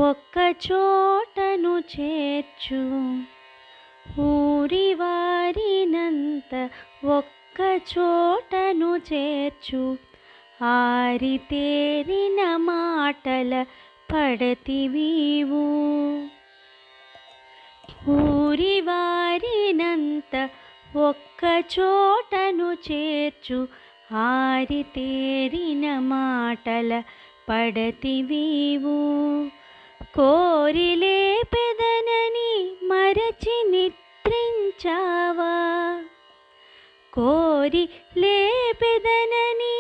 ఒక్క చోటను చేర్చు ఊరి వారినంత ఒక్క చోటను చేర్చు ఆరితేరిన మాటల పడతివీవు ఊరి వారినంత ఒక్క చోటను చేర్చు ఆరితేరిన మాటల పడతివీవు కోరిలే పెదనని మరచి నిద్రించావా కోరి లేపెదనని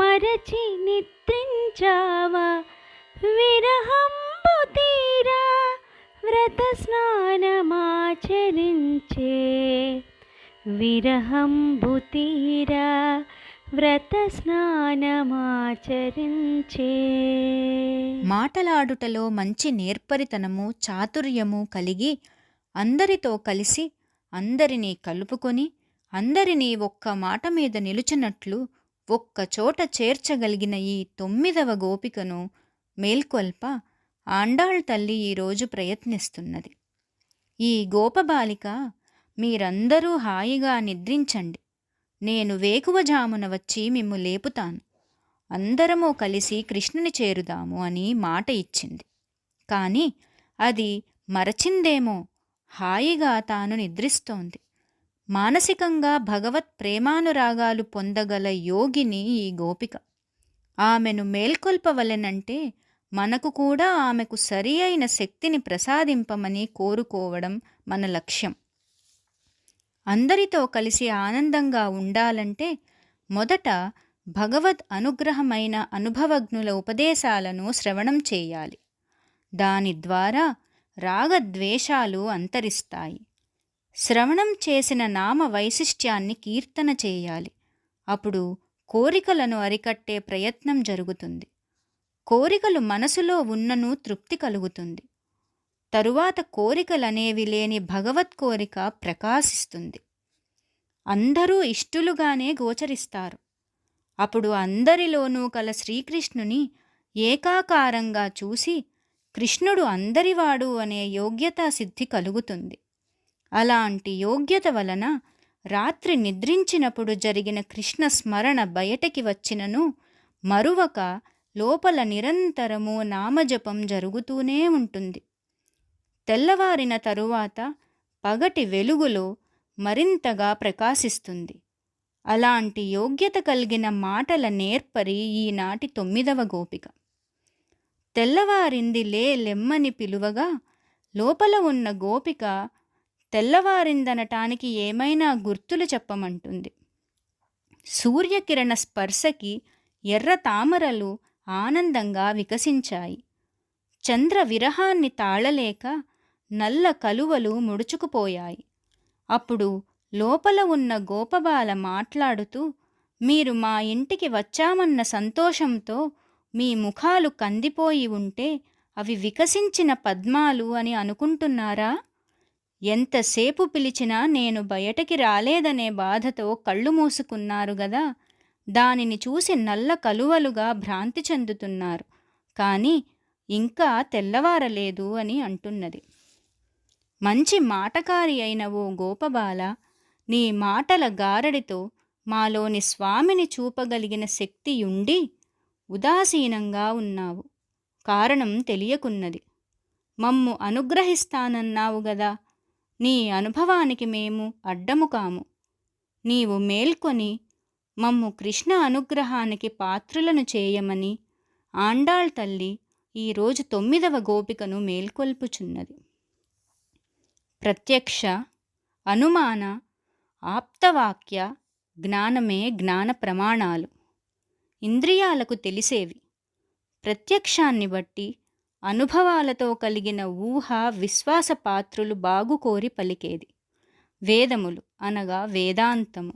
మరచి నిద్రించావా విరహంబు తీరా వ్రత స్నానమాచరించే విరహంబు తీరా వ్రత స్నానమాచరించే. మాటలాడుటలో మంచి నేర్పరితనము చాతుర్యము కలిగి అందరితో కలిసి అందరినీ కలుపుకొని అందరినీ ఒక్క మాట మీద నిలుచున్నట్లు ఒక్క చోట చేర్చగలిగిన ఈ 9వ గోపికను మేల్కొల్ప ఆండాళ్ తల్లి ఈరోజు ప్రయత్నిస్తున్నది. ఈ గోపబాలిక మీరందరూ హాయిగా నిద్రించండి, నేను వేకువజామున వచ్చి మిమ్ము లేపుతాను, అందరము కలిసి కృష్ణుని చేరుదాము అని మాట ఇచ్చింది. కాని అది మరచిందేమో, హాయిగా తాను నిద్రిస్తోంది. మానసికంగా భగవత్ ప్రేమానురాగాలు పొందగల యోగిని ఈ గోపిక. ఆమెను మేల్కొల్పవలెనంటే మనకు కూడా ఆమెకు సరి అయిన శక్తిని ప్రసాదింపమని కోరుకోవడం మన లక్ష్యం. అందరితో కలిసి ఆనందంగా ఉండాలంటే మొదట భగవద్ అనుగ్రహమైన అనుభవజ్ఞుల ఉపదేశాలను శ్రవణం చేయాలి. దాని ద్వారా రాగద్వేషాలు అంతరిస్తాయి. శ్రవణం చేసిన నామ వైశిష్ట్యాన్ని కీర్తన చేయాలి. అప్పుడు కోరికలను అరికట్టే ప్రయత్నం జరుగుతుంది. కోరికలు మనసులో ఉన్నను తృప్తి కలుగుతుంది. తరువాత కోరికలనేవి లేని భగవత్ కోరిక ప్రకాశిస్తుంది. అందరూ ఇష్టులుగానే గోచరిస్తారు. అప్పుడు అందరిలోనూ కల శ్రీకృష్ణుని ఏకాకారంగా చూసి కృష్ణుడు అందరివాడు అనే యోగ్యతా సిద్ధి కలుగుతుంది. అలాంటి యోగ్యత వలన రాత్రి నిద్రించినప్పుడు జరిగిన కృష్ణ స్మరణ బయటకి వచ్చినను మరువక లోపల నిరంతరము నామజపం జరుగుతూనే ఉంటుంది. తెల్లవారిన తరువాత పగటి వెలుగులో మరింతగా ప్రకాశిస్తుంది. అలాంటి యోగ్యత కలిగిన మాటల నేర్పరి ఈనాటి 9వ గోపిక. తెల్లవారింది లెమ్మని పిలువగా లోపల ఉన్న గోపిక తెల్లవారిందనటానికి ఏమైనా గుర్తులు చెప్పమంటుంది. సూర్యకిరణ స్పర్శకి ఎర్ర తామరలు ఆనందంగా వికసించాయి. చంద్ర విరహాన్ని తాళలేక నల్ల కలువలు ముడుచుకుపోయాయి. అప్పుడు లోపల ఉన్న గోపబాల మాట్లాడుతూ, మీరు మా ఇంటికి వచ్చామన్న సంతోషంతో మీ ముఖాలు కందిపోయి ఉంటే అవి వికసించిన పద్మాలు అని అనుకుంటున్నారా? ఎంతసేపు పిలిచినా నేను బయటకి రాలేదనే బాధతో కళ్ళు మూసుకున్నారు గదా, దానిని చూసి నల్ల కలువలుగా భ్రాంతి చెందుతున్నారు, కానీ ఇంకా తెల్లవారలేదు అని అంటున్నది. మంచి మాటకారి అయిన ఓ గోపబాల, నీ మాటల గారడితో మాలోని స్వామిని చూపగలిగిన శక్తియుండి ఉదాసీనంగా ఉన్నావు. కారణం తెలియకున్నది. మమ్ము అనుగ్రహిస్తానన్నావు గదా, నీ అనుభవానికి మేము అడ్డము కాము. నీవు మేల్కొని మమ్ము కృష్ణ అనుగ్రహానికి పాత్రులను చేయమని ఆండాళ్ తల్లి ఈరోజు 9వ గోపికను మేల్కొల్పుచున్నది. ప్రత్యక్ష, అనుమాన, ఆప్తవాక్య జ్ఞానమే జ్ఞాన ప్రమాణాలు. ఇంద్రియాలకు తెలిసేవి. ప్రత్యక్షాన్ని బట్టి అనుభవాలతో కలిగిన ఊహ విశ్వాసపాత్రులు బాగుకోరి పలికేది వేదములు అనగా వేదాంతము.